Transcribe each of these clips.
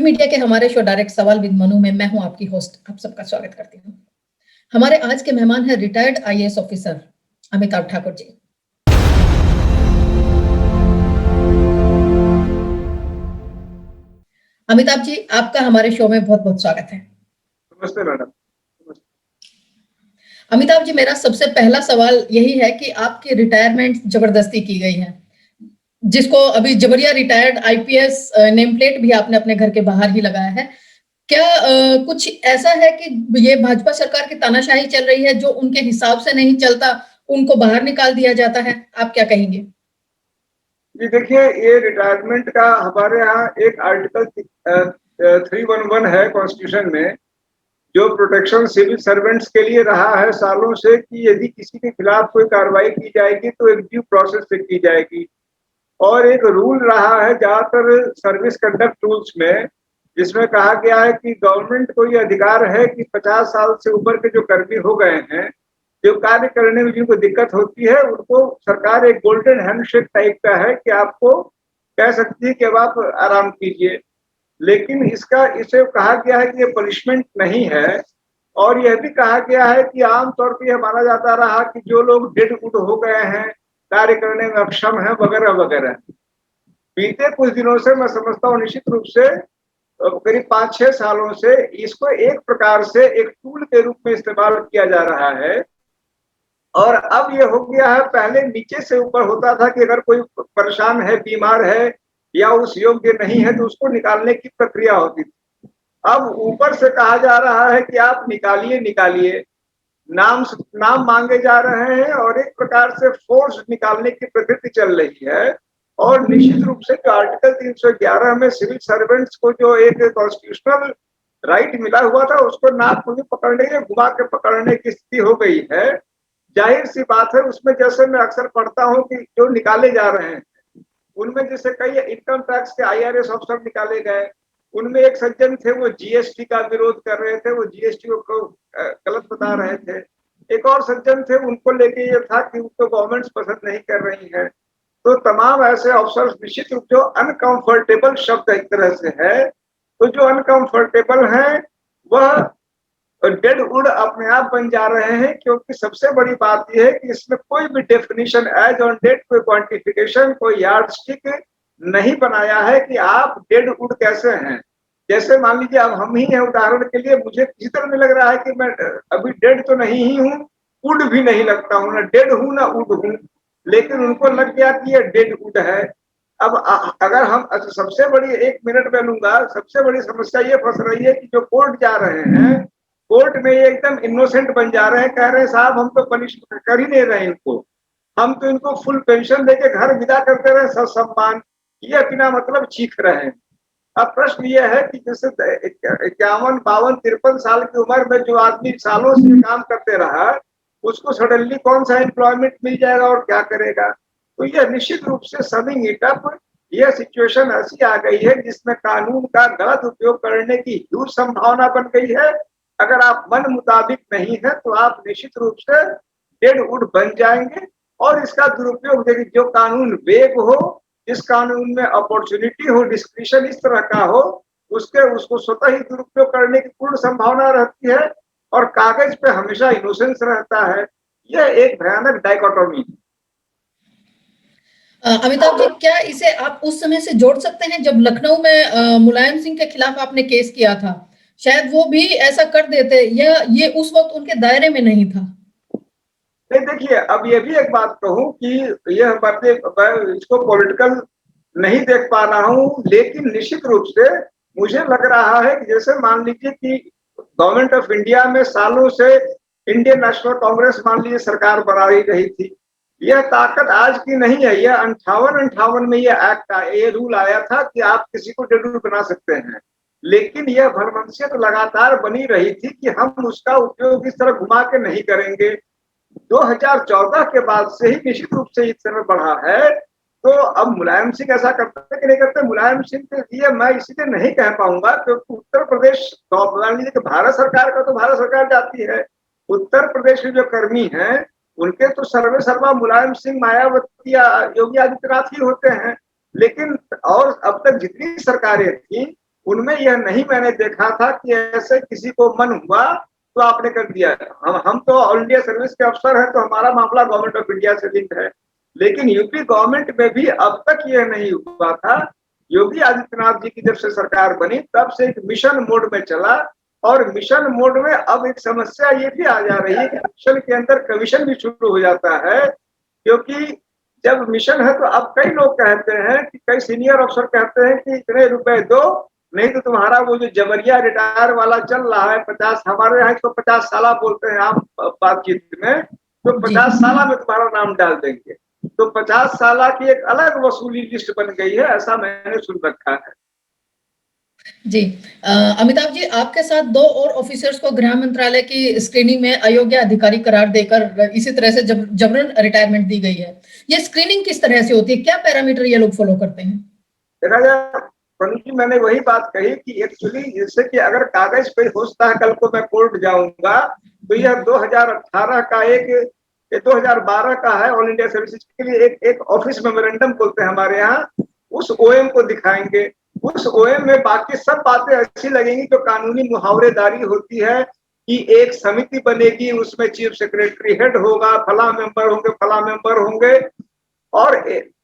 Media के हमारे show direct सवाल विद मनु में मैं हूं आपकी होस्ट, आप सबका स्वागत करती हूं। हमारे आज के मेहमान हैं retired IAS officer Amitabh Thakur ji. Amitabh ji, आपका हमारे शो में बहुत बहुत स्वागत है। नमस्ते मैडम। अमिताभ जी, मेरा सबसे पहला सवाल यही है कि आपकी रिटायरमेंट जबरदस्ती की गई है, जिसको अभी जबरिया रिटायर्ड आईपीएस नेम प्लेट भी आपने अपने घर के बाहर ही लगाया है। क्या कुछ ऐसा है कि ये भाजपा सरकार की तानाशाही चल रही है, जो उनके हिसाब से नहीं चलता उनको बाहर निकाल दिया जाता है? आप क्या कहेंगे? जी देखिए, ये रिटायरमेंट का हमारे यहाँ एक आर्टिकल 311 है कॉन्स्टिट्यूशन में, जो प्रोटेक्शन सिविल सर्वेंट्स के लिए रहा है सालों से कि यदि किसी के खिलाफ कोई कार्रवाई की जाएगी तो एक ड्यू प्रोसेस से की जाएगी। और एक रूल रहा है ज्यादातर सर्विस कंडक्ट रूल्स में, जिसमें कहा गया है कि गवर्नमेंट को ये अधिकार है कि 50 साल से ऊपर के जो कर्मी हो गए हैं, जो कार्य करने में जिनको दिक्कत होती है, उनको सरकार एक गोल्डन हैंडशेक टाइप का है कि आपको कह सकती है कि अब आप आराम कीजिए। लेकिन इसे कहा गया है कि ये पनिशमेंट नहीं है। और यह भी कहा गया है कि आमतौर पर यह माना जाता रहा कि जो लोग डेड वुड हो गए हैं, कार्य करने में अक्षम है, वगैरह वगैरह, बीते कुछ दिनों से मैं समझता हूँ निश्चित रूप से करीब 5-6 सालों से इसको एक प्रकार से एक टूल के रूप में इस्तेमाल किया जा रहा है। और अब ये हो गया है, पहले नीचे से ऊपर होता था कि अगर कोई परेशान है, बीमार है या उस योग्य नहीं है तो उसको निकालने की प्रक्रिया होती थी। अब ऊपर से कहा जा रहा है कि आप निकालिए, नाम मांगे जा रहे हैं और एक प्रकार से फोर्स निकालने की प्रकृति चल रही है। और निश्चित रूप से जो आर्टिकल 311 में सिविल सर्वेंट्स को जो एक कॉन्स्टिट्यूशनल राइट मिला हुआ था, उसको नाक मुझे पकड़ने या घुमा के पकड़ने की स्थिति हो गई है। जाहिर सी बात है, उसमें जैसे मैं अक्सर पढ़ता हूँ कि जो निकाले जा रहे हैं उनमें जैसे कई इनकम टैक्स के आईआरएस अफसर निकाले गए, उनमें एक सज्जन थे वो जीएसटी का विरोध कर रहे थे, वो जीएसटी को गलत बता रहे थे। एक और सज्जन थे, उनको लेके ये था कि उनको गवर्नमेंट पसंद नहीं कर रही है। तो तमाम ऐसे अफसर निश्चित रूप जो अनकंफर्टेबल शब्द एक तरह से है, तो जो अनकंफर्टेबल है वह डेड वुड अपने आप बन जा रहे हैं। क्योंकि सबसे बड़ी बात यह है कि इसमें कोई भी डेफिनेशन एज ऑन डेट, कोई क्वांटिफिकेशन, कोई यार्डस्टिक नहीं बनाया है कि आप डेड वुड कैसे हैं। जैसे मान लीजिए अब हम ही हैं, उदाहरण के लिए मुझे किसी तरह में लग रहा है कि मैं अभी डेड तो नहीं ही हूँ, वुड भी नहीं लगता हूँ, ना डेड हूँ ना वुड हूँ, लेकिन उनको लग गया कि ये डेड वुड है। अब अगर हम सबसे बड़ी, 1 मिनट में लूंगा, सबसे बड़ी समस्या ये फंस रही है कि जो कोर्ट जा रहे हैं, कोर्ट में ये एकदम इनोसेंट बन जा रहे हैं, कह रहे हैं साहब हम तो पनिश कर ही नहीं रहे इनको, हम तो इनको फुल पेंशन देके घर विदा करते रहे सम्मान, ये बिना मतलब चीख रहे हैं। अब प्रश्न ये है कि जैसे 51, 52, 53 साल की उम्र में जो आदमी सालों से काम करते रहा, उसको सडनली कौन सा एम्प्लॉयमेंट मिल जाएगा और क्या करेगा। तो यह निश्चित रूप से समिंग इट अप, यह सिचुएशन ऐसी आ गई है जिसमें कानून का गलत उपयोग करने की ह्यूज संभावना बन गई है। अगर आप मन मुताबिक नहीं है तो आप निश्चित रूप से डेड वुड बन जाएंगे। और इसका दुरुपयोग देखिए, जो कानून वेग हो, जिस कानून में अपॉर्चुनिटी हो, डिस्क्रिप्शन इस तरह का हो, उसको स्वतः ही दुरुपयोग करने की पूर्ण संभावना रहती है और कागज पे हमेशा इनोसेंस रहता है। यह एक भयानक डाइकोटोमी है। अमिताभ जी, क्या इसे आप उस समय से जोड़ सकते हैं जब लखनऊ में मुलायम सिंह के खिलाफ आपने केस किया था? शायद वो भी ऐसा कर देते, या ये उस वक्त उनके दायरे में नहीं था? नहीं देखिए, अब ये भी एक बात कहूं कि यह बातें मैं इसको पॉलिटिकल नहीं देख पा रहा हूं, लेकिन निश्चित रूप से मुझे लग रहा है कि जैसे मान लीजिए कि गवर्नमेंट ऑफ इंडिया में सालों से इंडियन नेशनल कांग्रेस मान लीजिए सरकार बना ही रही थी, यह ताकत आज की नहीं है। यह 58 में यह एक्ट, ये रूल आया था कि आप किसी को डेड बना सकते हैं, लेकिन यह भरमंसियत लगातार बनी रही थी कि हम उसका उपयोग इस तरह घुमा के नहीं करेंगे। 2014 के बाद से ही निश्चित रूप से इस समय बढ़ा है। तो अब मुलायम सिंह ऐसा करते हैं कि नहीं करते, मुलायम सिंह के लिए मैं इसलिए नहीं कह पाऊंगा क्योंकि उत्तर प्रदेश मान लीजिए कि भारत सरकार का तो भारत सरकार जाती है, उत्तर प्रदेश के जो कर्मी हैं उनके तो सर्वे सर्वा मुलायम सिंह, मायावती या योगी आदित्यनाथ ही होते हैं। लेकिन और अब तक जितनी सरकारें थी उनमें यह नहीं मैंने देखा था कि ऐसे किसी को मन हुआ तो आपने कर दिया। हम तो ऑल इंडिया सर्विस के अफसर हैं, तो हमारा मामला गवर्नमेंट ऑफ इंडिया से लिंक है। लेकिन यूपी गवर्नमेंट में भी अब तक यह नहीं हुआ था। योगी आदित्यनाथ जी की जब से सरकार बनी तब से एक मिशन मोड में चला, और मिशन मोड में अब एक समस्या ये भी आ जा रही है कि मिशन के अंदर कमीशन भी शुरू हो जाता है। क्योंकि जब मिशन है तो अब कई लोग कहते हैं कि कई सीनियर अफसर कहते हैं कि इतने रुपए दो, नहीं तो तुम्हारा वो जो जबरिया रिटायर वाला चल रहा है 50, हमारे यहाँ इसको 50 साला बोलते हैं आम बातचीत में, तो जी 50 साला में तुम्हारा नाम डाल देंगे। तो 50 साला की एक अलग वसूली लिस्ट बन गई है, ऐसा मैंने सुन रखा है। जी। अमिताभ जी, आपके साथ 2 और ऑफिसर्स को गृह मंत्रालय की स्क्रीनिंग में अयोग्य अधिकारी करार देकर इसी तरह से जबरन रिटायरमेंट दी गई है। ये स्क्रीनिंग किस तरह से होती है, क्या पैरामीटर ये लोग फॉलो करते हैं? देखा जाए प्रवीण जी, मैंने वही बात कही कि एक्चुअली जैसे कि अगर कागज पे हो सकता है कल को मैं कोर्ट जाऊंगा, तो यह 2018 का ये 2012 का है। ऑल इंडिया सर्विसेज के लिए एक ऑफिस मेमोरेंडम बोलते हैं हमारे यहाँ, उस ओएम को दिखाएंगे। उस ओएम में बाकी सब बातें अच्छी लगेंगी जो कानूनी मुहावरेदारी होती है कि एक समिति बनेगी, उसमें चीफ सेक्रेटरी हेड होगा, फला मेंबर होंगे, और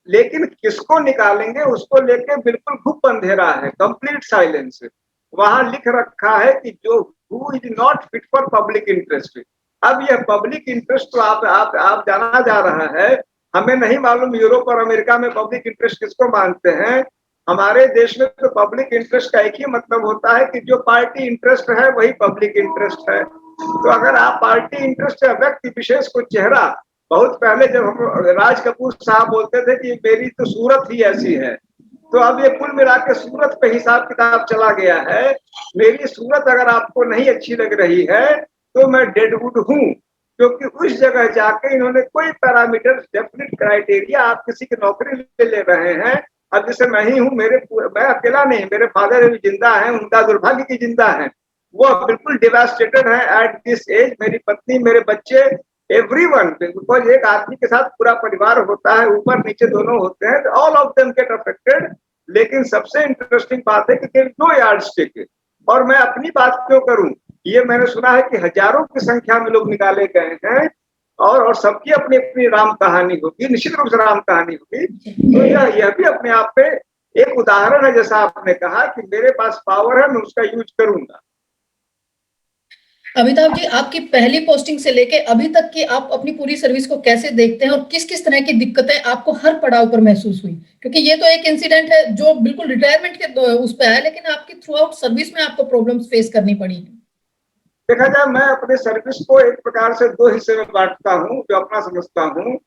लेकिन किसको निकालेंगे उसको लेके बिल्कुल खूब अंधेरा है, कंप्लीट साइलेंस। वहां लिख रखा है कि जो who is not fit for public interest. अब यह पब्लिक इंटरेस्ट तो आप जाना जा रहा है, हमें नहीं मालूम यूरोप और अमेरिका में पब्लिक इंटरेस्ट किसको मानते हैं। हमारे देश में तो पब्लिक इंटरेस्ट का एक ही मतलब होता है कि जो पार्टी इंटरेस्ट है वही पब्लिक इंटरेस्ट है। तो अगर आप पार्टी इंटरेस्ट या व्यक्ति विशेष को चेहरा, बहुत पहले जब हम राज कपूर साहब बोलते थे कि मेरी तो सूरत ही ऐसी है, तो अब ये कुल मिला के सूरत पे हिसाब किताब चला गया है। मेरी सूरत अगर आपको नहीं अच्छी लग रही है तो मैं डेडवुड हूं, क्योंकि उस जगह जाके इन्होंने कोई पैरामीटर डेफिनेट क्राइटेरिया, आप किसी की नौकरी ले रहे हैं। अब जैसे मैं ही हूँ, मैं अकेला नहीं, मेरे फादर भी जिंदा है, उनका दुर्भाग्य की जिंदा है, वो बिल्कुल डिवास्टेटेड है एट दिस एज। मेरी पत्नी, मेरे बच्चे, एवरीवन, बिकॉज एक आदमी के साथ पूरा परिवार होता है, ऊपर नीचे दोनों होते हैं, all of them get affected. लेकिन सबसे इंटरेस्टिंग बात है कि नो यार्ड स्टिक। और मैं अपनी बात क्यों करूं, ये मैंने सुना है कि हजारों की संख्या में लोग निकाले गए हैं, और सबकी अपनी अपनी राम कहानी होगी, निश्चित रूप से राम कहानी होगी। तो यह भी अपने आप पे एक उदाहरण है, जैसा आपने कहा कि मेरे पास पावर है, मैं उसका यूज करूंगा। अमिताभ जी, आपकी पहली पोस्टिंग से लेके अभी तक की आप अपनी पूरी सर्विस को कैसे देखते हैं, और किस किस तरह की दिक्कतें आपको हर पड़ाव पर महसूस हुई? क्योंकि ये तो एक इंसिडेंट है जो बिल्कुल रिटायरमेंट के उस पर है, लेकिन आपकी थ्रू आउट सर्विस में आपको प्रॉब्लम्स फेस करनी पड़ी है। देखा जाए, मैं अपने सर्विस को एक प्रकार से 2 हिस्से में बांटता हूँ जो अपना समझता हूँ।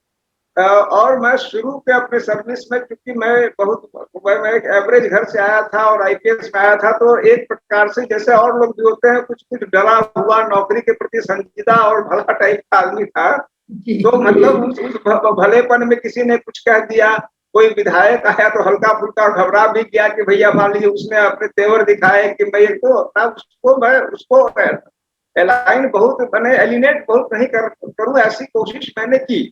और मैं शुरू के अपने सर्विस में, क्योंकि मैं एक एवरेज घर से आया था और आईपीएस में आया था, तो एक प्रकार से जैसे और लोग भी होते हैं, कुछ कुछ डरा हुआ, नौकरी के प्रति संजीदा और भला टाइप का आदमी था। तो मतलब उस भलेपन में किसी ने कुछ कह दिया, कोई विधायक आया तो हल्का फुल्का घबरा भी गया कि भैया मान लीजिए उसने अपने तेवर दिखाए कि मैं उसको एलाइन बहुत मैंने एलिनेट बहुत नहीं करूं, ऐसी कोशिश मैंने की।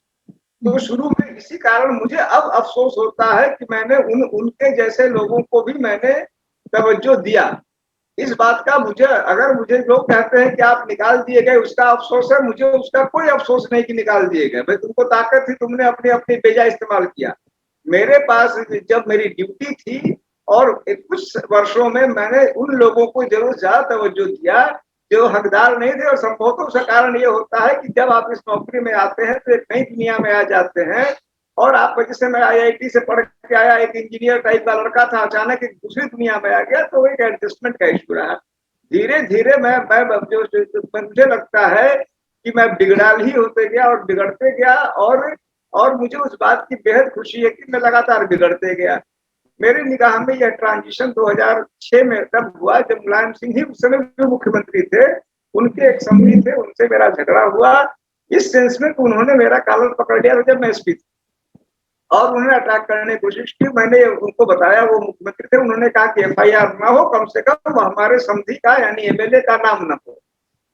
तो शुरू में इसी कारण मुझे अब अफसोस होता है कि मैंने उनके जैसे लोगों को भी मैंने तवज्जो दिया। इस बात का मुझे लोग कहते हैं कि आप निकाल दिए गए उसका अफसोस है, मुझे उसका कोई अफसोस नहीं कि निकाल दिए गए। भाई, तुमको ताकत थी, तुमने अपनी अपनी बेजा इस्तेमाल किया। मेरे पास जब मेरी ड्यूटी थी और कुछ वर्षों में मैंने उन लोगों को जरूर ज्यादा तवज्जो दिया जो हकदार नहीं थे। और संभवतः उसका कारण ये होता है कि जब आप इस नौकरी में आते हैं तो एक नई दुनिया में आ जाते हैं, और आप जैसे मैं आईआईटी से पढ़ के आया, एक इंजीनियर टाइप का लड़का था, अचानक एक दूसरी दुनिया में आ गया, तो एक एडजस्टमेंट का इशू रहा। धीरे धीरे मुझे लगता है कि मैं बिगड़ाल ही होते गया और बिगड़ते गया, और मुझे उस बात की बेहद खुशी है कि मैं लगातार बिगड़ते गया। मेरी निगाह में यह ट्रांजिशन 2006 में तब हुआ जब मुलायम सिंह ही उस समय जो मुख्यमंत्री थे, उनके एक समधी थे, उनसे मेरा झगड़ा हुआ इस सेंस में कि उन्होंने मेरा कॉलर पकड़ लिया जब मैं एसपी था, और उन्होंने अटैक करने की कोशिश की। मैंने उनको बताया, वो मुख्यमंत्री थे, उन्होंने कहा कि एफआईआर ना हो, कम से कम हमारे समधी का यानी एमएलए का नाम न हो।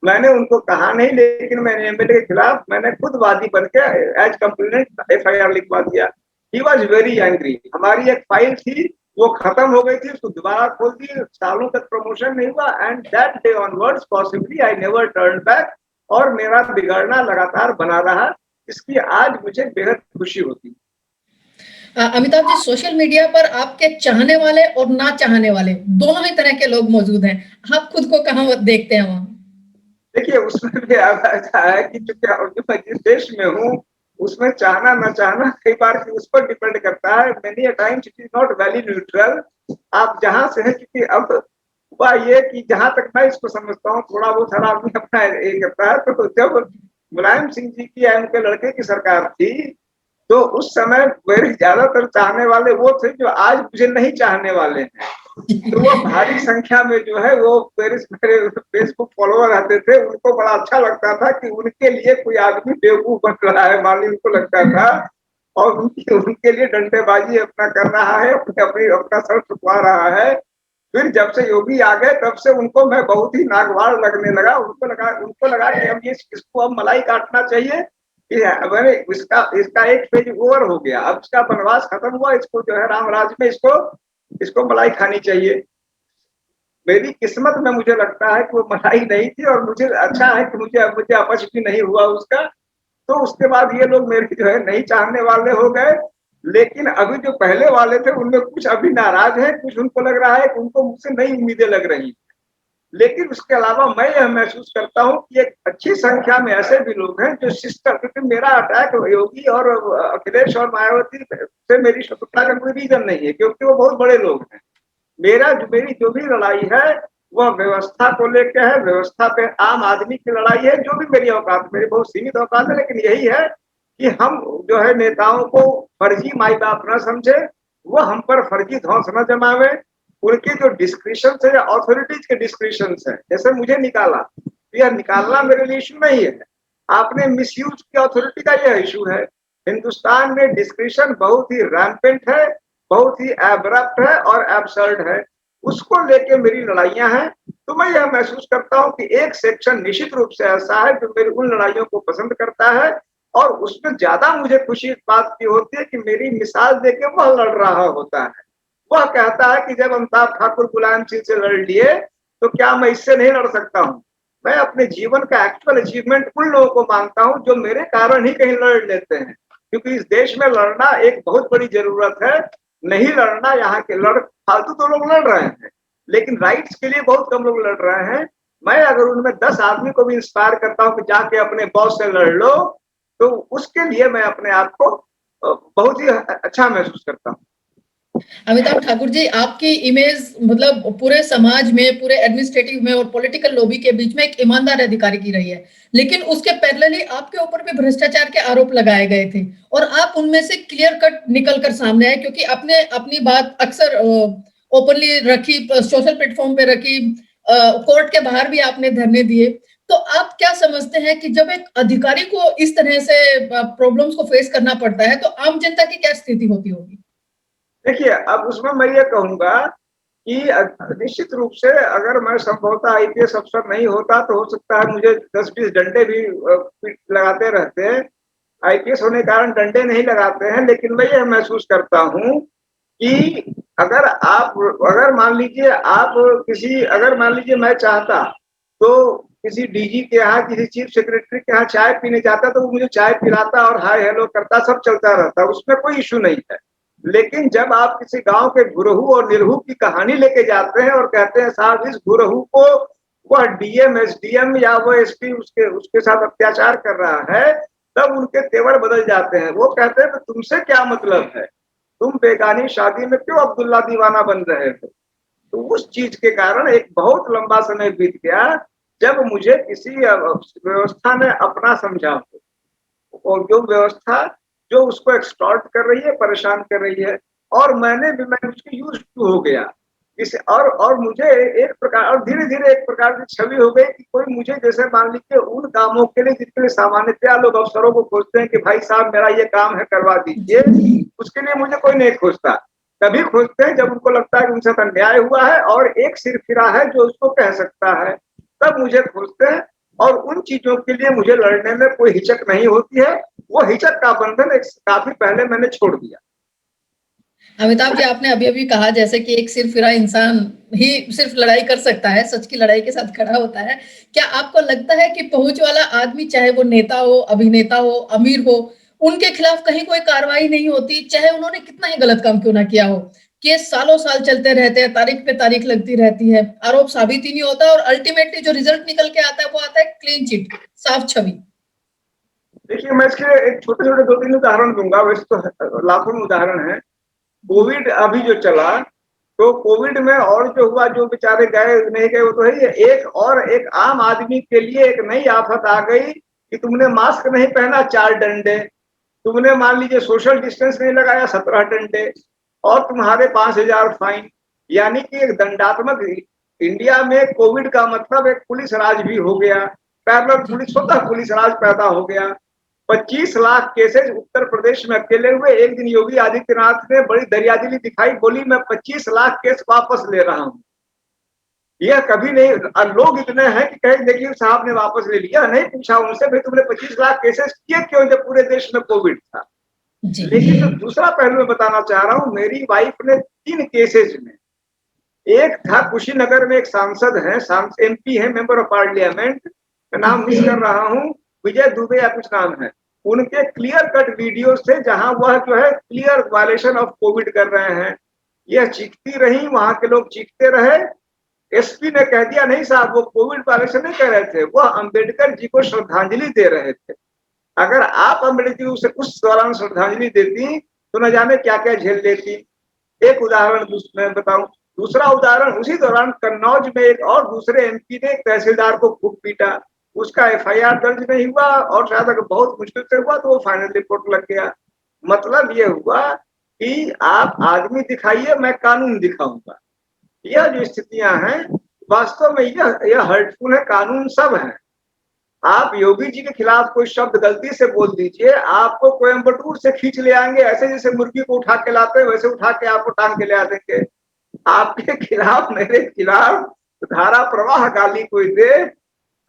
मैंने उनको कहा नहीं, लेकिन मैंने एमएलए के खिलाफ मैंने खुद वादी बनके एज कंप्लेनेंट एफआईआर लिखवा दिया। He was very angry. हमारी एक फाइल थी वो खत्म हो गई थी, उसको दोबारा खोल दी, सालों तक प्रमोशन नहीं हुआ, and that day onwards possibly I never turn back, और मेरा बिगड़ना लगातार बना रहा, इसकी आज मुझे बेहद खुशी होती है। अमिताभ जी, सोशल मीडिया पर आपके चाहने वाले और ना चाहने वाले दोनों ही तरह के लोग मौजूद हैं। आप खुद को कहाँ देखते हैं वहां? देखिए, उसमें भी अब ऐसा है कि चूंकि मैं जिस देश में हूँ, उसमें चाहना न चाहना कई बार उस पर डिपेंड करता है। Many a times it is not valley neutral. आप जहां से हैं, क्योंकि अब हुआ ये कि जहां तक मैं इसको समझता हूँ, थोड़ा बहुत हर आदमी अपना ये करता है, तो जब मुलायम सिंह जी की या उनके लड़के की सरकार थी, तो उस समय मेरे ज्यादातर चाहने वाले वो थे जो आज मुझे नहीं चाहने वाले हैं। तो वो भारी संख्या में जो है वो मेरे फेसबुक फॉलोअर आते थे, उनको बड़ा अच्छा लगता था कि उनके लिए कोई आदमी बेवकूफ बन रहा है, मान ली उनको लगता था, और उनके लिए डंडेबाजी अपना कर रहा है, अपना सर छुपा रहा है। फिर जब से योगी आ गए, तब से उनको मैं बहुत ही नागवार लगने लगा। उनको लगा कि अब ये इसको अब मलाई काटना चाहिए, कि मैंने इसका इसका एक फेज ओवर हो गया, अब इसका वनवास खत्म हुआ, इसको जो है राम राज में इसको इसको मलाई खानी चाहिए। मेरी किस्मत में मुझे लगता है कि वो मलाई नहीं थी, और मुझे अच्छा है कि मुझे मुझे अपच भी नहीं हुआ उसका। तो उसके बाद ये लोग मेरे जो है नहीं चाहने वाले हो गए। लेकिन अभी जो पहले वाले थे, उनमें कुछ अभी नाराज है, कुछ उनको लग रहा है कि उनको मुझसे नई उम्मीदें लग रही। लेकिन उसके अलावा मैं यह महसूस करता हूँ कि एक अच्छी संख्या में ऐसे भी लोग हैं जो सिस्टम, क्योंकि मेरा अटैक योगी और अखिलेश और मायावती से मेरी शत्रुता का कोई रीजन नहीं है, क्योंकि वो बहुत बड़े लोग हैं। मेरी जो भी लड़ाई है, वह व्यवस्था को लेकर है, व्यवस्था पे आम आदमी की लड़ाई है। जो भी मेरी औकात, मेरी बहुत सीमित औकात है, लेकिन यही है कि हम जो है नेताओं को फर्जी माई बाप न समझे, वो हम पर फर्जी धौंस न जमावे। उनके जो डिस्क्रिप्शन है या अथॉरिटीज के डिस्क्रिप्शन है, जैसे मुझे निकाला, तो यह निकालना मेरे लिए इशू नहीं है, आपने मिसयूज की अथॉरिटी का यह इशू है। हिंदुस्तान में डिस्क्रिप्शन बहुत ही रैम्पेंट है, बहुत ही एब्रप्ट है और एब्सर्ड है, उसको लेके मेरी लड़ाइयां हैं। तो मैं यह महसूस करता हूं कि एक सेक्शन निश्चित रूप से ऐसा है जो मेरी उन लड़ाइयों को पसंद करता है, और उसमें ज्यादा मुझे खुशी इस बात की होती है कि मेरी मिसाल देके वह लड़ रहा होता है। वह कहता है कि जब अमिताभ ठाकुर मुलायम सिंह से लड़ लिए, तो क्या मैं इससे नहीं लड़ सकता हूँ। मैं अपने जीवन का एक्चुअल अचीवमेंट उन लोगों को मानता हूँ जो मेरे कारण ही कहीं लड़ लेते हैं, क्योंकि इस देश में लड़ना एक बहुत बड़ी जरूरत है। नहीं लड़ना, यहाँ के फालतू तो लोग लड़ रहे हैं, लेकिन राइट्स के लिए बहुत कम लोग लड़ रहे हैं। मैं अगर उनमें 10 आदमी को भी इंस्पायर करता हूँ कि जाके अपने बॉस से लड़ लो, तो उसके लिए मैं अपने आप को बहुत ही अच्छा महसूस करता हूँ। अमिताभ ठाकुर जी, आपकी इमेज मतलब पूरे समाज में, पूरे एडमिनिस्ट्रेटिव में और पॉलिटिकल लॉबी के बीच में एक ईमानदार अधिकारी की रही है, लेकिन उसके पैरेलली आपके ऊपर भी भ्रष्टाचार के आरोप लगाए गए थे, और आप उनमें से क्लियर कट निकल कर सामने आए, क्योंकि आपने अपनी बात अक्सर ओपनली रखी, सोशल प्लेटफॉर्म पे रखी, कोर्ट के बाहर भी आपने धरने दिए। तो आप क्या समझते हैं कि जब एक अधिकारी को इस तरह से प्रॉब्लम्स को फेस करना पड़ता है, तो आम जनता की क्या स्थिति होती होगी? देखिए, अब उसमें मैं ये कहूंगा कि निश्चित रूप से अगर मैं संभवतः आईपीएस अफसर नहीं होता, तो हो सकता है मुझे 10-20 डंडे भी लगाते रहते। आईपीएस होने के कारण डंडे नहीं लगाते हैं, लेकिन मैं यह महसूस करता हूँ कि अगर मान लीजिए अगर मान लीजिए मैं चाहता, तो किसी डीजी के यहाँ, किसी चीफ सेक्रेटरी के यहाँ चाय पीने जाता, तो वो मुझे चाय पिलाता और हाय हेलो करता, सब चलता रहता, उसमें कोई इश्यू नहीं है। लेकिन जब आप किसी गांव के गुरहू और निरहू की कहानी लेके जाते हैं और कहते हैं साहब इस गुरहू को वह डीएम, एसडीएम या वो एसपी उसके उसके साथ अत्याचार कर रहा है, तब उनके तेवर बदल जाते हैं। वो कहते हैं तो तुमसे क्या मतलब है, तुम बेगानी शादी में क्यों अब्दुल्ला दीवाना बन रहे हो। तो उस चीज के कारण एक बहुत लंबा समय बीत गया, जब मुझे किसी व्यवस्था ने अपना समझा हो, और जो व्यवस्था जो उसको एक्सप्लॉइट कर रही है, परेशान कर रही है, और मैं उसकी यूज हो गया इसे, और मुझे एक प्रकार, और धीरे धीरे एक प्रकार की छवि हो गई कि कोई मुझे, जैसे मान लीजिए उन कामों के लिए जिसके लिए सामान्यतया लोग अफसरों को खोजते हैं कि भाई साहब मेरा ये काम है करवा दीजिए, उसके लिए मुझे कोई नहीं खोजता। तभी खोजते हैं जब उनको लगता है कि उनसे अन्याय हुआ है और एक सिरफिरा है जो उसको कह सकता है, तब मुझे खोजते हैं। और उन चीजों के लिए मुझे लड़ने में कोई हिचक नहीं होती है। वो हिचक का बंधन एक काफी पहले मैंने छोड़ दिया। अमिताभ जी, आपने अभी अभी कहा जैसे कि एक सिरफिरा इंसान ही सिर्फ लड़ाई कर सकता है, सच की लड़ाई के साथ खड़ा होता है। क्या आपको लगता है कि पहुंच वाला आदमी, चाहे वो नेता हो, अभिनेता हो, अमीर हो, उनके खिलाफ कहीं कोई कार्रवाई नहीं होती, चाहे उन्होंने कितना ही गलत काम क्यों ना किया हो? केस सालों साल चलते रहते हैं, तारीख पे तारीख लगती रहती है, आरोप साबित ही नहीं होता और अल्टीमेटली जो रिजल्ट निकल के आता है वो आता है क्लीन चिट, साफ छवि। देखिए, मैं इसके एक छोटे-छोटे 2-3 उदाहरण दूँगा, वैसे तो लाखों में उदाहरण हैं। कोविड अभी जो चला, तो कोविड में और जो हुआ, जो बेचारे गए नहीं गए वो तो है ही है। एक आम आदमी के लिए एक नई आफत आ गई कि तुमने मास्क नहीं पहना, 4 डंडे। तुमने मान लीजिए सोशल डिस्टेंस नहीं लगाया, 17 डंडे और तुम्हारे 5,000 फाइन। यानी कि एक दंडात्मक, इंडिया में कोविड का मतलब एक पुलिस राज भी हो गया, पैरेलल जी, पुलिस होता, पुलिस राज पैदा हो गया। 25 लाख केसेज उत्तर प्रदेश में अकेले हुए। एक दिन योगी आदित्यनाथ ने बड़ी दरियादिली दिखाई, बोली मैं 25 लाख केस वापस ले रहा हूं। यह कभी नहीं, लोग इतने हैं कि कहे देखिए साहब ने वापस ले लिया, नहीं पूछा उनसे भाई तुमने 25 लाख केसेस किए क्यों जब पूरे देश में कोविड था। जी, लेकिन जो दूसरा पहलू मैं बताना चाह रहा हूं, मेरी वाइफ ने 3 केसेज में, एक था कुशीनगर में, एक सांसद है, एमपी है, मेंबर ऑफ पार्लियामेंट, मैं जी, नाम मिस कर रहा हूं, विजय दुबे या कुछ नाम है। उनके क्लियर कट वीडियोस थे जहां वह जो है क्लियर वायलेशन ऑफ कोविड कर रहे हैं। यह चीखती रही, वहां के लोग चीखते रहे। एसपी ने कह दिया नहीं साहब वो कोविड वायलेशन नहीं कर रहे थे, वह अंबेडकर जी को श्रद्धांजलि दे रहे थे। अगर आप अम्बेडकर जी उसे उस दौरान श्रद्धांजलि देती तो न जाने क्या क्या झेल लेती। एक उदाहरण मैं बताऊं, दूसरा उदाहरण उसी दौरान कन्नौज में एक और दूसरे एमपी ने एक तहसीलदार को खूब पीटा, उसका एफआईआर दर्ज नहीं हुआ और शायद अगर बहुत मुश्किल से हुआ तो वो फाइनल रिपोर्ट लग गया। मतलब ये हुआ कि आप आदमी दिखाइए, मैं कानून दिखाऊंगा। यह जो स्थितियां हैं, वास्तव में यह हर्टफुल है। कानून सब है। आप योगी जी के खिलाफ कोई शब्द गलती से बोल दीजिए, आपको कोयम्बटूर से खींच ले आएंगे, ऐसे जैसे मुर्गी को उठा के लाते हैं वैसे उठा के आपको टांग के ले आ देंगे। आपके खिलाफ, मेरे खिलाफ धारा प्रवाह गाली कोई दे,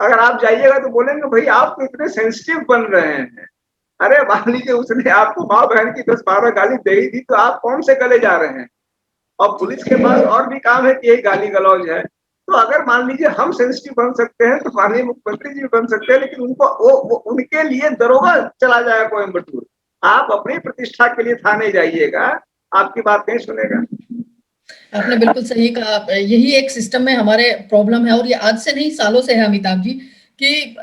अगर आप जाइएगा तो बोलेंगे भाई आप तो इतने सेंसिटिव बन रहे हैं। अरे मान लीजिए उसने आपको माँ बहन की 10-12 गाली दे ही दी तो आप कौन से गले जा रहे हैं। और जी। पुलिस के पास और भी काम है कि यही गाली गलौज है। तो अगर मान लीजिए हम सेंसिटिव बन सकते हैं तो माननीय मुख्यमंत्री जी भी बन सकते हैं, लेकिन उनको वो उनके लिए दरोगा चला जाएगा कोयम्बटूर। आप अपनी प्रतिष्ठा के लिए थाने जाइएगा, आपकी बात नहीं सुनेगा। आपने बिल्कुल सही कहा। यही एक सिस्टम में हमारे प्रॉब्लम है और ये आज से नहीं सालों से है अमिताभ जी, कि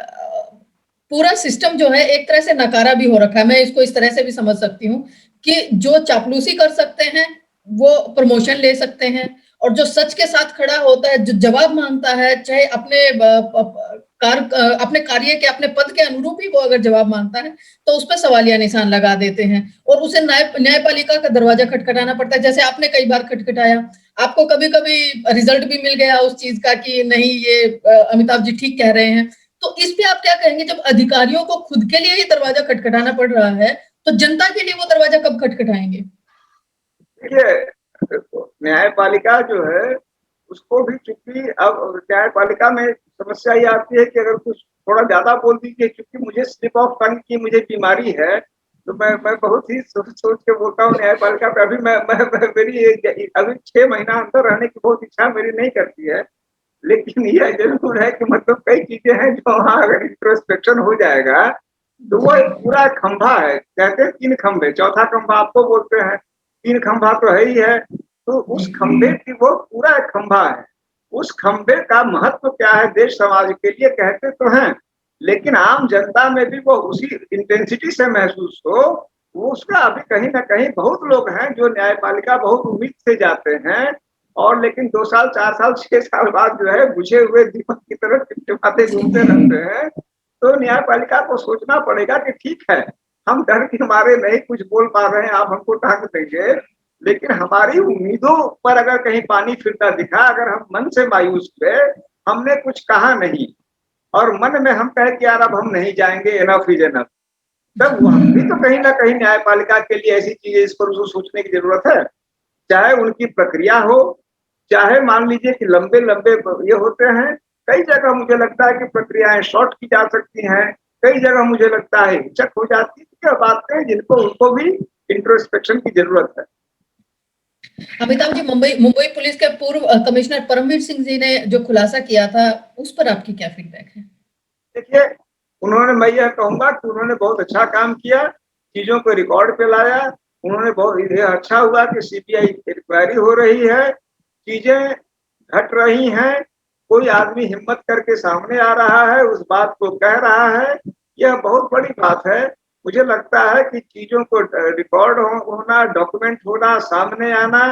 पूरा सिस्टम जो है एक तरह से नकारा भी हो रखा है। मैं इसको इस तरह से भी समझ सकती हूँ कि जो चापलूसी कर सकते हैं वो प्रमोशन ले सकते हैं, और जो सच के साथ खड़ा होता है, जो जवाब मांगता है, चाहे अपने कार्य के, अपने पद के अनुरूप ही वो अगर जवाब मांगता है, तो उस पर सवालिया निशान लगा देते हैं और उसे न्यायपालिका का दरवाजा खटखटाना पड़ता है, जैसे आपने कई बार खटखटाया। आपको कभी कभी रिजल्ट भी मिल गया उस चीज का कि नहीं, ये अमिताभ जी ठीक कह रहे हैं। तो इस पे आप क्या कहेंगे, जब अधिकारियों को खुद के लिए ही दरवाजा खटखटाना पड़ रहा है, तो जनता के लिए वो दरवाजा कब खटखटाएंगे? देखिए, न्यायपालिका जो है उसको भी, चूंकि अब न्यायपालिका में समस्या ये आती है कि अगर कुछ थोड़ा ज्यादा बोल दीजिए, क्योंकि मुझे स्लिप ऑफ टंग की मुझे बीमारी है, तो मैं बहुत ही सोच सोच के बोलता हूँ न्यायपालिका पे। अभी मेरी अभी 6 महीना अंदर रहने की बहुत इच्छा मेरी नहीं करती है, लेकिन यह जरूर है कि मतलब कई चीजें हैं जो वहाँ अगर इंट्रोस्पेक्शन हो जाएगा तो जी, वो एक पूरा खंभा है। कहते हैं 3 खंभे, चौथा खंभा आपको बोलते हैं, 3 खंभा तो है ही है। तो जी, उस खंभे की वो पूरा एक खंभा है। उस खंभे का महत्व क्या है देश समाज के लिए, कहते तो हैं, लेकिन आम जनता में भी वो उसी इंटेंसिटी से महसूस हो, वो उसका अभी कहीं ना कहीं बहुत लोग हैं जो न्यायपालिका बहुत उम्मीद से जाते हैं और लेकिन 2 साल 4 साल 6 साल बाद जो है बुझे हुए दीपक की तरह टिमटिमाते घूमते रहते हैं। तो न्यायपालिका को सोचना पड़ेगा कि ठीक है, हम डर के मारे नहीं कुछ बोल पा रहे हैं, आप हमको टांग देंगे, लेकिन हमारी उम्मीदों पर अगर कहीं पानी फिरता दिखा, अगर हम मन से मायूस हुए, हमने कुछ कहा नहीं और मन में हम कहे कि यार अब हम नहीं जाएंगे, एनफ इज एनफ, तब वहां भी तो कहीं ना कहीं न्यायपालिका के लिए ऐसी चीजें इस पर उसको सोचने की जरूरत है। चाहे उनकी प्रक्रिया हो, चाहे मान लीजिए कि लंबे लंबे ये होते हैं। कई जगह मुझे लगता है कि प्रक्रियाएं शॉर्ट की जा सकती हैं, कई जगह मुझे लगता है हिचक हो जाती है। क्या बातें जिनको उनको भी इंट्रोस्पेक्शन की जरूरत है। अमिताभ जी, मुंबई मुंबई पुलिस के पूर्व कमिश्नर परमवीर सिंह जी ने जो खुलासा किया था, उस पर आपकी क्या फीडबैक है? देखिए, मैं यह कहूंगा कि उन्होंने बहुत अच्छा काम किया, चीजों को रिकॉर्ड पे लाया। उन्होंने बहुत ये अच्छा हुआ कि सीबीआई इंक्वायरी हो रही है, चीजें घट रही हैं, कोई आदमी हिम्मत करके सामने आ रहा है, उस बात को कह रहा है, यह बहुत बड़ी बात है। मुझे लगता है कि चीजों को रिकॉर्ड होना, डॉक्यूमेंट होना, सामने आना,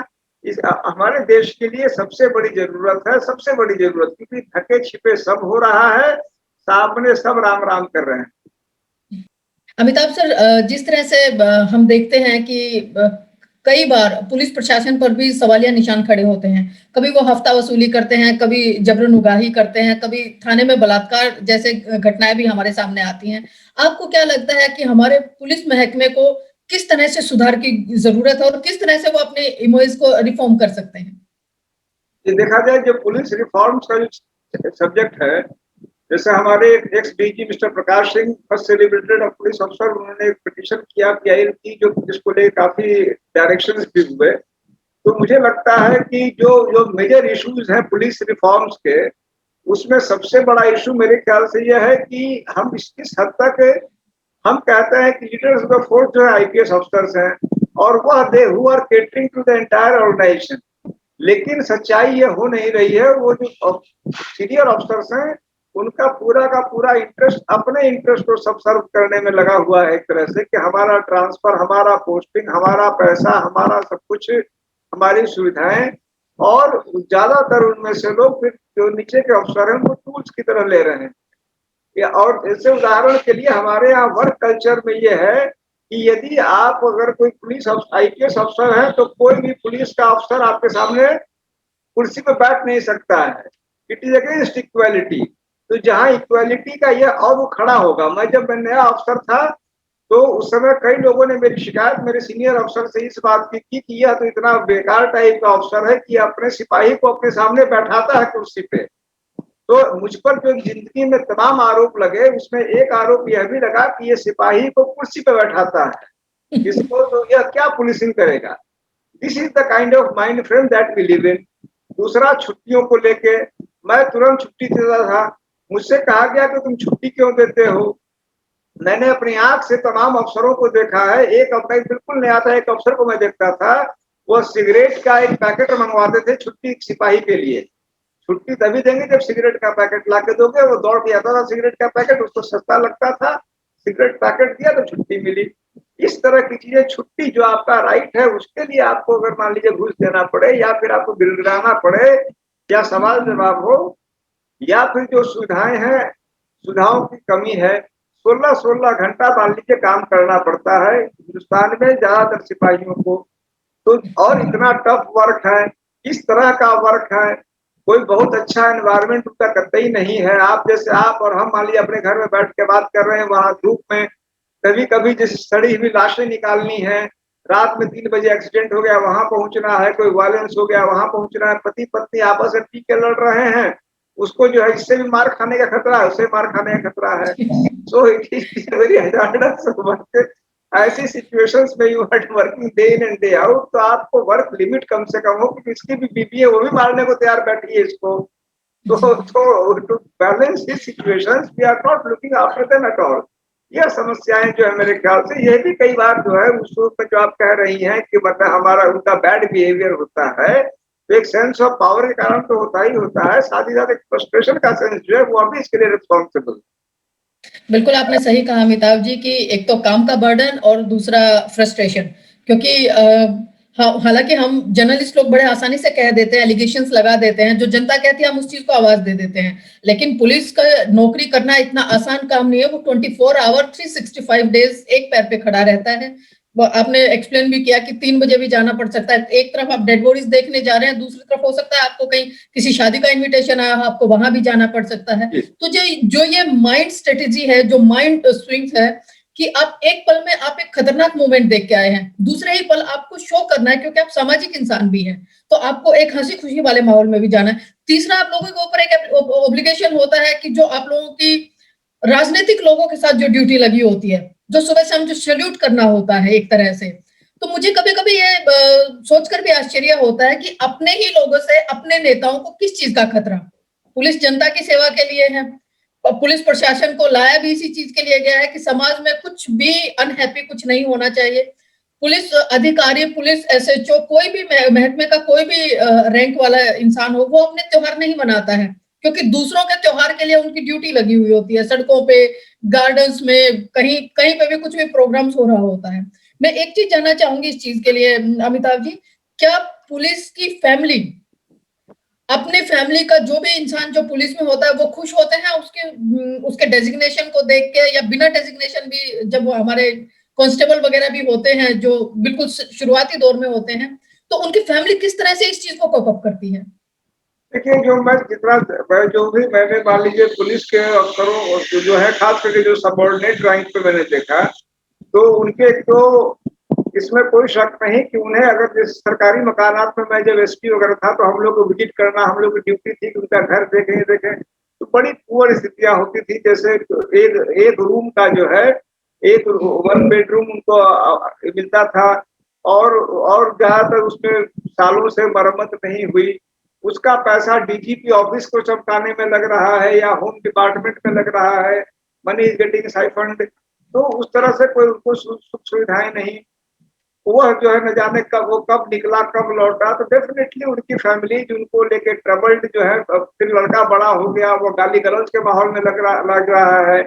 हमारे देश के लिए सबसे बड़ी जरूरत है, सबसे बड़ी जरूरत, क्योंकि ढके छिपे सब हो रहा है, सामने सब राम राम कर रहे हैं। अमिताभ सर, जिस तरह से हम देखते हैं कि कई बार पुलिस प्रशासन पर भी सवालिया निशान खड़े होते हैं। कभी वो हफ्ता वसूली करते हैं, कभी जबरन उगाही करते हैं, कभी थाने में बलात्कार जैसे घटनाएं भी हमारे सामने आती हैं। आपको क्या लगता है कि हमारे पुलिस महकमे को किस तरह से सुधार की जरूरत है और किस तरह से वो अपने इमेज को रिफॉर्म कर सकते हैं? ये देखा जाए, जो पुलिस रिफॉर्म्स का जो सब्जेक्ट है, जैसे हमारे x DG mister Prakash Singh, first celebrated police अफसर, उन्होंने एक पिटीशन किया पीआईएल की, जो जिसको लेकर काफी डायरेक्शंस भी हुए। तो मुझे लगता है कि जो जो मेजर इश्यूज हैं पुलिस रिफॉर्म्स के, उसमें सबसे बड़ा इशू मेरे ख्याल से यह है कि हम किस हद तक, हम कहते हैं कि लीडर्स ऑफ द फोर्स जो है आईपीएस अफसर्स हैं, और वह they who are catering to the entire organisation. लेकिन सच्चाई ये हो नहीं रही है, वो जो सीनियर अफसर्स हैं, उनका पूरा का पूरा इंटरेस्ट अपने इंटरेस्ट को सब सर्व करने में लगा हुआ है, एक तरह से कि हमारा ट्रांसफर, हमारा पोस्टिंग, हमारा पैसा, हमारा सब कुछ, हमारी सुविधाएं। और ज्यादातर उनमें से लोग फिर जो नीचे के अफसर हैं वो टूल्स की तरह ले रहे हैं। और ऐसे उदाहरण के लिए हमारे यहाँ वर्क कल्चर में ये है कि यदि आप अगर कोई पुलिस आईपीएस अफसर है, तो कोई भी पुलिस का अफसर आपके सामने कुर्सी पे बैठ नहीं सकता है। It is against equality. तो जहाँ इक्वालिटी का ये अब खड़ा होगा, जब मैं नया अफसर था, तो उस समय कई लोगों ने मेरी शिकायत मेरे सीनियर अफसर से इस बात की कि यह तो इतना बेकार टाइप का अफसर है कि अपने सिपाही को अपने सामने बैठाता है कुर्सी पे। तो मुझ पर जो जिंदगी में तमाम आरोप लगे, उसमें एक आरोप यह भी लगा कि ये सिपाही को कुर्सी पे बैठाता है, इसको तो यह क्या पुलिसिंग करेगा। This is the kind of mind frame that we live in. दूसरा, छुट्टियों को लेके मैं तुरंत छुट्टी देता था। मुझसे कहा गया कि तुम छुट्टी क्यों देते हो। मैंने अपनी आंख से तमाम अफसरों को देखा है। एक अफसर बिल्कुल नया था, एक अफसर को मैं देखता था, वो सिगरेट का एक पैकेट मंगवाते थे छुट्टी सिपाही के लिए। छुट्टी तभी देंगे जब सिगरेट का पैकेट ला के दोगे। वो दौड़ के आता था सिगरेट का पैकेट, उसको सस्ता लगता था, सिगरेट पैकेट दिया तो छुट्टी मिली। इस तरह की चीजें, छुट्टी जो आपका राइट है, उसके लिए आपको अगर मान लीजिए घूस देना पड़े, या फिर आपको गिड़गिड़ाना पड़े, या सवाल जवाब हो, या फिर जो सुविधाएं हैं, सुविधाओं की कमी है, 16-16 घंटा मान लीजिए काम करना पड़ता है हिंदुस्तान में ज्यादातर सिपाहियों को। तो और इतना टफ वर्क है, इस तरह का वर्क है, कोई बहुत अच्छा एनवायरनमेंट उनका कतई नहीं है। आप जैसे आप और हम मान लीजिए अपने घर में बैठ के बात कर रहे हैं, वहां धूप में कभी कभी जैसे सड़ी हुई लाशें निकालनी है, रात में 3 बजे एक्सीडेंट हो गया, वहां पहुंचना है, कोई वायलेंस हो गया, वहां पहुंचना है, पति पत्नी आपस में पी के लड़ रहे हैं, उसको जो है इससे भी मार खाने का खतरा है, उससे मार खाने का खतरा है। So it is very hazardous work. ऐसी सिचुएशंस में you are working day in and day out, तो आपको वर्क लिमिट कम से कम हो, क्योंकि इसकी भी बीबी है, वो भी मारने को तैयार बैठी है इसको। तो to balance this situations we are not looking after them at all. यह समस्याएं जो है मेरे ख्याल से, यह भी कई बार जो है उस रूप में जो आप कह रही हैं कि मतलब हमारा उनका बैड बिहेवियर होता है, तो एक सेंस ऑफ पावर के कारण तो होता ही होता है, साथ ही साथ एक फ्रस्ट्रेशन का सेंस जो है वो अभी इसके लिए रिस्पॉन्सिबल। बिल्कुल आपने सही कहा अमिताभ जी कि एक तो काम का बर्डन और दूसरा फ्रस्ट्रेशन। क्योंकि हालांकि हम जर्नलिस्ट लोग बड़े आसानी से कह देते हैं, एलिगेशंस लगा देते हैं, जो जनता कहती है हम उस चीज को आवाज दे देते हैं। लेकिन पुलिस का नौकरी करना इतना आसान काम नहीं है। वो 24 आवर 365 डेज एक पैर पे खड़ा रहता है। आपने एक्सप्लेन भी किया कि 3 बजे भी जाना पड़ सकता है। एक तरफ आप डेड बॉडीज देखने जा रहे हैं, दूसरी तरफ हो सकता है आपको कहीं किसी शादी का इन्विटेशन आया हो, आपको वहां भी जाना पड़ सकता है। तो जो ये माइंड स्ट्रेटेजी है, जो माइंड स्विंग्स है कि आप एक पल में आप एक खतरनाक मूवमेंट देख के आए हैं, दूसरे ही पल आपको शो करना है क्योंकि आप सामाजिक इंसान भी हैं, तो आपको एक हंसी खुशी वाले माहौल में भी जाना है। तीसरा, आप लोगों के ऊपर एक ऑब्लिगेशन होता है कि जो आप लोगों की राजनीतिक लोगों के साथ जो ड्यूटी लगी होती है, जो सुबह शाम जो सैल्यूट करना होता है एक तरह से, तो मुझे कभी कभी ये सोचकर भी आश्चर्य होता है कि अपने ही लोगों से, अपने नेताओं को किस चीज का खतरा। पुलिस जनता की सेवा के लिए है, और पुलिस प्रशासन को लाया भी इसी चीज के लिए गया है कि समाज में कुछ भी अनहैप्पी कुछ नहीं होना चाहिए। पुलिस अधिकारी, पुलिस एसएचओ, कोई भी महकमे का कोई भी रैंक वाला इंसान हो, वो अपने त्योहार नहीं मनाता है, क्योंकि दूसरों के त्योहार के लिए उनकी ड्यूटी लगी हुई होती है। सड़कों पे, गार्डन्स में, कहीं कहीं पे भी कुछ भी प्रोग्राम्स हो रहा होता है। मैं एक चीज जानना चाहूंगी इस चीज के लिए, अमिताभ जी, क्या पुलिस की फैमिली, अपने फैमिली का जो भी इंसान जो पुलिस में होता है, वो खुश होते हैं उसके डेजिग्नेशन को देख के, या बिना डेजिग्नेशन भी, जब वो हमारे कांस्टेबल वगैरह भी होते हैं जो बिल्कुल शुरुआती दौर में होते हैं, तो उनकी फैमिली किस तरह से इस चीज को कोप अप करती है? देखिए, जो भी मैंने मान लीजिए पुलिस के अफसरों जो है, खास करके जो सबऑर्डिनेट रैंक पे मैंने देखा, तो उनके तो इसमें कोई शक नहीं कि उन्हें, अगर जिस सरकारी मकानात में मैं जब एसपी वगैरह था, तो हम लोग को विजिट करना हम लोग की ड्यूटी थी कि उनका घर देखें, तो बड़ी पुअर स्थितियां होती थी। जैसे एक एक रूम का जो है, एक 1 बेडरूम उनको मिलता था, और ज्यादातर उसमें सालों से मरम्मत नहीं हुई। उसका पैसा डीजीपी ऑफिस को चमकाने में लग रहा है या होम डिपार्टमेंट में लग रहा है, मनी इज गेटिंग साइफंड। तो उस तरह से कोई उनको सुख सुविधाएं नहीं। वह जो है न जाने कब वो कब निकला कब लौटा। तो डेफिनेटली उनकी फैमिली उनको लेके ट्रबल्ड जो है। फिर लड़का बड़ा हो गया, वो गाली गलौज के माहौल में लग रहा है।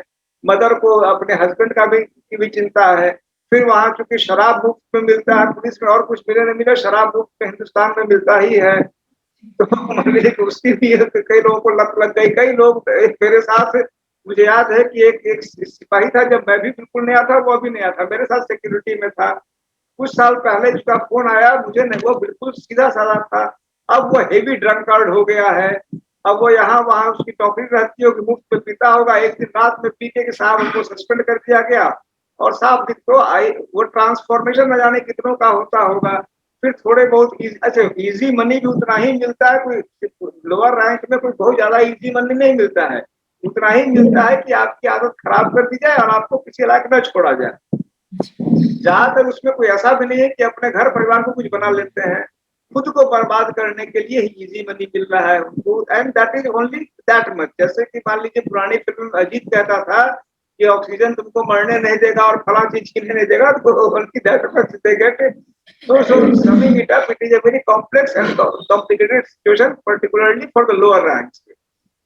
मदर को अपने हस्बैंड का भी की भी चिंता है। फिर वहां चूंकि शराब मुफ्त में मिलता है, पुलिस में और कुछ मिले न मिले, शराब मुफ्त में हिंदुस्तान में मिलता ही है। तो मान लीजिए कि उसकी भी कई लोगों को लत लग गई। कई लोग मेरे साथ, मुझे याद है कि एक सिपाही था, जब मैं भी बिल्कुल नया था, वो भी नया था, मेरे साथ सिक्योरिटी में था। कुछ साल पहले जिसका फोन आया मुझे, नहीं, वो बिल्कुल सीधा साधा था। अब वो हेवी ड्रंक हो गया है। अब वो यहाँ वहां उसकी नौकरी रहती है कि मुफ्त में पीता होगा। एक दिन रात में पी के साहब उनको सस्पेंड कर दिया गया। और साहब तो आई वो ट्रांसफॉर्मेशन न जाने कितनों का होता होगा। फिर थोड़े बहुत अच्छा, इजी मनी भी उतना ही मिलता है। कोई लोअर रैंक में कोई बहुत ज्यादा इजी मनी नहीं मिलता है। उतना ही मिलता है कि आपकी आदत खराब कर दी जाए और आपको किसी लायक न छोड़ा जाए। ज्यादातर उसमें कोई ऐसा भी नहीं है कि अपने घर परिवार को कुछ बना लेते हैं। खुद को बर्बाद करने के लिए ही इजी मनी मिल रहा है उनको। And that is only that much. जैसे कि मान लीजिए पुरानी फिल्म में अजीत कहता था कि ऑक्सीजन तुमको मरने नहीं देगा और फला चीज छीनने नहीं देगा, तो only that much they get it. So summing it up, it is a very complex and complicated situation, particularly for the lower ranks.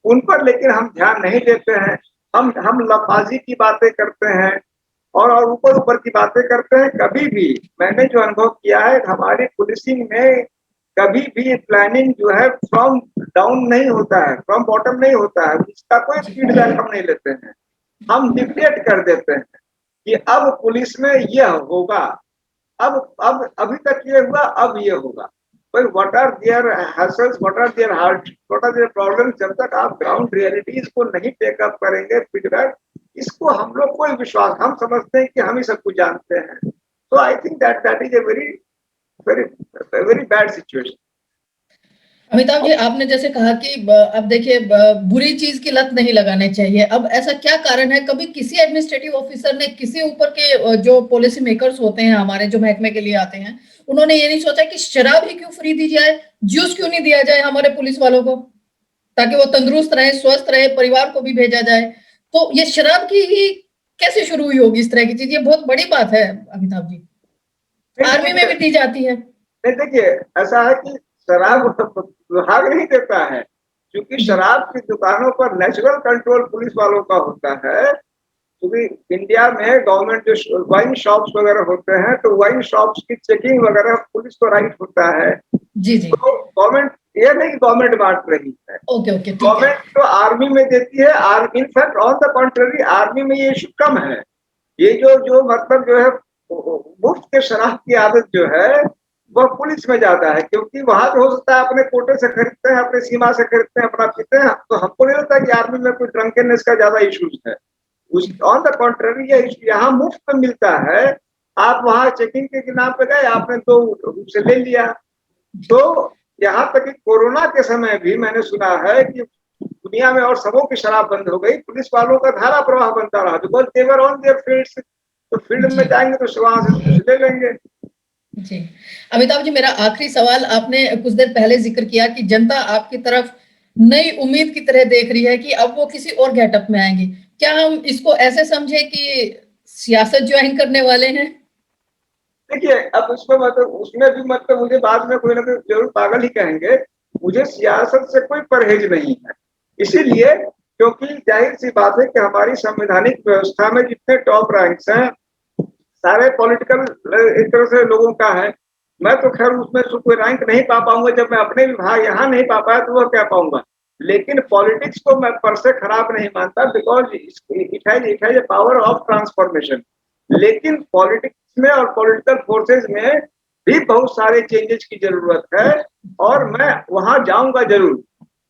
उन पर लेकिन हम ध्यान नहीं देते हैं। हम लफाजी की बातें करते हैं और ऊपर ऊपर की बातें करते हैं। कभी भी मैंने जो अनुभव किया है, हमारी पुलिसिंग में कभी भी प्लानिंग जो है फ्रॉम डाउन नहीं होता है, फ्रॉम बॉटम नहीं होता है। इसका कोई फीडबैक हम नहीं लेते हैं। हम डिक्टेट कर देते हैं कि अब पुलिस में यह होगा, अब अभी तक ये हुआ, अब ये होगा। भाई what are their hassles, what are their heart, what are their problem, जब तक आप ग्राउंड रियलिटीज को नहीं टेकअप करेंगे फीडबैक, इसको हम लोग कोई विश्वास, हम समझते हैं कि हम ही सब कुछ जानते हैं। तो I think that is a very very very bad situation. Amitabh ji, आपने जैसे कहा कि अब देखिए, बुरी चीज की लत नहीं लगानी चाहिए। अब ऐसा क्या कारण है, कभी किसी एडमिनिस्ट्रेटिव ऑफिसर ने किसी ऊपर के जो पॉलिसी मेकर्स होते हैं हमारे, जो महकमे के लिए आते हैं, उन्होंने ये नहीं सोचा कि शराब ही क्यों फ्री दी जाए, जूस क्यों नहीं दिया जाए हमारे पुलिस वालों को, ताकि वो तंदुरुस्त रहे, स्वस्थ रहे, परिवार को भी भेजा जाए। तो ये शराब की ही कैसे शुरू हुई होगी इस तरह की चीज? ये बहुत बड़ी बात है अमिताभ जी। आर्मी में भी दी जाती है। नहीं, देखिए ऐसा है कि शराब विभाग नहीं देता है, क्योंकि शराब की दुकानों पर नेचुरल कंट्रोल पुलिस वालों का होता है। क्योंकि इंडिया में गवर्नमेंट जो वाइन शॉप्स वगैरह होते हैं, तो वाइन शॉप्स की चेकिंग वगैरह पुलिस को राइट होता है। जी जी। तो गवर्नमेंट, ये नहीं गवर्नमेंट बांट रही है, ओके ओके, गवर्नमेंट तो आर्मी में देती है। In fact on the contrary, army में ये इशू कम है। ये जो मतलब जो है मुफ्त के शराब की आदत जो है, वह पुलिस में ज्यादा है। क्योंकि वहां तो हो सकता है अपने कोटे से खरीदते हैं, अपने सीमा से खरीदते हैं, अपना पीते हैं। तो हमको नहीं लगता कि आर्मी में कोई ड्रंकेनेस का ज्यादा इशूज है। ऑन द कॉन्ट्ररी ये यहाँ मुफ्त में मिलता है। आप वहां चेकिंग के नाम पे गए, आपने तो से ले लिया। तो यहाँ तक कि कोरोना के समय भी मैंने सुना है कि दुनिया में और सबों की शराब बंद हो गई, पुलिस वालों का धारा प्रवाह बनता रहा। Because they're on their fields, तो फील्ड में जाएंगे तो वहां से ले लेंगे। जी। अमिताभ जी, मेरा आखिरी सवाल, आपने कुछ देर पहले जिक्र किया कि जनता आपकी तरफ नई उम्मीद की तरह देख रही है कि अब वो किसी और गेटअप में आएंगे। क्या हम इसको ऐसे समझे कि सियासत ज्वाइन करने वाले हैं? देखिए, अब उसमें मतलब उसमें भी मतलब मुझे बाद में कोई ना कोई जरूर पागल ही कहेंगे। मुझे सियासत से कोई परहेज नहीं है, इसीलिए क्योंकि जाहिर सी बात है कि हमारी संवैधानिक व्यवस्था में जितने टॉप रैंक्स हैं सारे पॉलिटिकल एक तरह से लोगों का है। मैं तो खैर उसमें कोई रैंक नहीं पा पाऊंगा, जब मैं अपने विभाग यहाँ नहीं पा पाया तो वह क्या पाऊंगा। लेकिन पॉलिटिक्स को मैं पर से खराब नहीं मानता, because it has a power of transformation. लेकिन पॉलिटिक्स में और पॉलिटिकल फोर्सेस में भी बहुत सारे चेंजेस की जरूरत है, और मैं वहां जाऊंगा जरूर।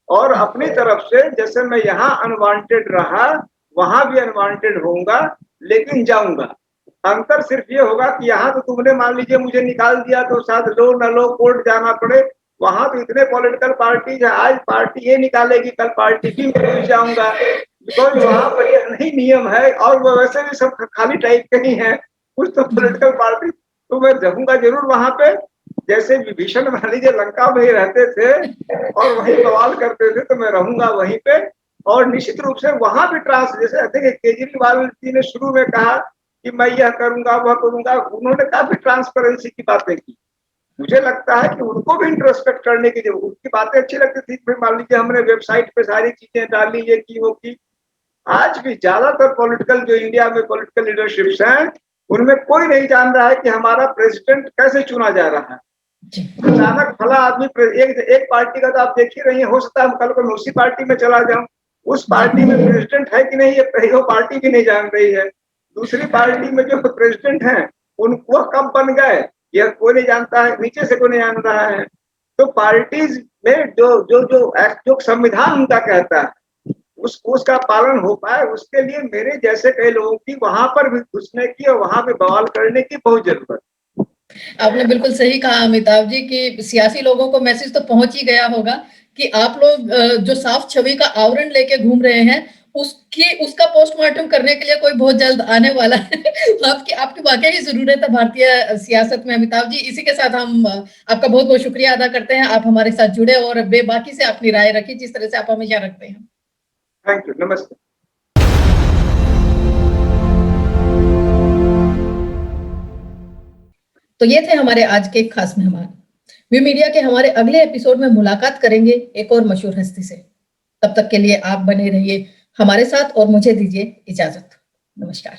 और अपनी तरफ से जैसे मैं यहाँ अनवांटेड रहा वहां भी अनवांटेड होऊंगा, लेकिन जाऊंगा। अंतर सिर्फ ये होगा कि यहाँ तो तुमने मान लीजिए मुझे निकाल दिया तो शायद लो न लो कोर्ट जाना पड़े। वहां तो इतने पॉलिटिकल पार्टीज है, आज पार्टी ये निकालेगी कल पार्टी भी मैं घुस जाऊंगा, बिकॉज वहां पर ये नहीं नियम है, और वो वैसे भी सब खाली टाइप के ही है कुछ तो पॉलिटिकल पार्टी। तो मैं रहूंगा जरूर वहां पे, जैसे विभीषण मान लीजिए लंका में ही रहते थे और वही बवाल करते थे, तो मैं रहूंगा वहीं पे। और निश्चित रूप से वहां भी जैसे देखिए केजरीवाल जी ने शुरू में कहा कि मैं यह करूंगा वह करूंगा, उन्होंने काफी ट्रांसपेरेंसी की बातें की। मुझे लगता है कि उनको भी इंट्रोस्पेक्ट करने की जरूरत, उनकी बातें अच्छी लगती थी, फिर मान लीजिए हमने वेबसाइट पे सारी चीजें डाली, ये की वो की। आज भी ज्यादातर पॉलिटिकल जो इंडिया में पॉलिटिकल लीडरशिप्स हैं उनमें कोई नहीं जान रहा है कि हमारा प्रेसिडेंट कैसे चुना जा रहा है। अचानक फला आदमी एक पार्टी का तो आप देख ही रही है, हो सकता है कल को मैं उसी पार्टी में चला जाऊं, उस पार्टी में प्रेसिडेंट है कि नहीं ये वो पार्टी भी नहीं जान रही है। दूसरी पार्टी में जो प्रेसिडेंट हैं वो कब बन गए यह कोई नहीं जानता है, नीचे से कोई नहीं जान रहा है। तो पार्टीज में जो संविधान उनका कहता है उसका पालन हो पाए, उसके लिए मेरे जैसे कई लोगों की वहां पर भी घुसने की और वहां पे बवाल करने की बहुत जरूरत है। आपने बिल्कुल सही कहा अमिताभ जी कि सियासी लोगों को मैसेज तो पहुंच ही गया होगा कि आप लोग जो साफ छवि का आवरण लेके घूम रहे हैं उसका पोस्टमार्टम करने के लिए कोई बहुत जल्द आने वाला है। आपकी वाकई ही जरूरत है भारतीय सियासत में अमिताभ जी। इसी के साथ हम आपका बहुत बहुत शुक्रिया अदा करते हैं, आप हमारे साथ जुड़े और बेबाकी से अपनी राय रखी जिस तरह से आप हमेशा रखते हैं। थैंक यू, नमस्ते। तो ये थे हमारे आज के खास मेहमान। वी मीडिया के हमारे अगले एपिसोड में मुलाकात करेंगे एक और मशहूर हस्ती से। तब तक के लिए आप बने रहिए हमारे साथ और मुझे दीजिए इजाजत। नमस्कार।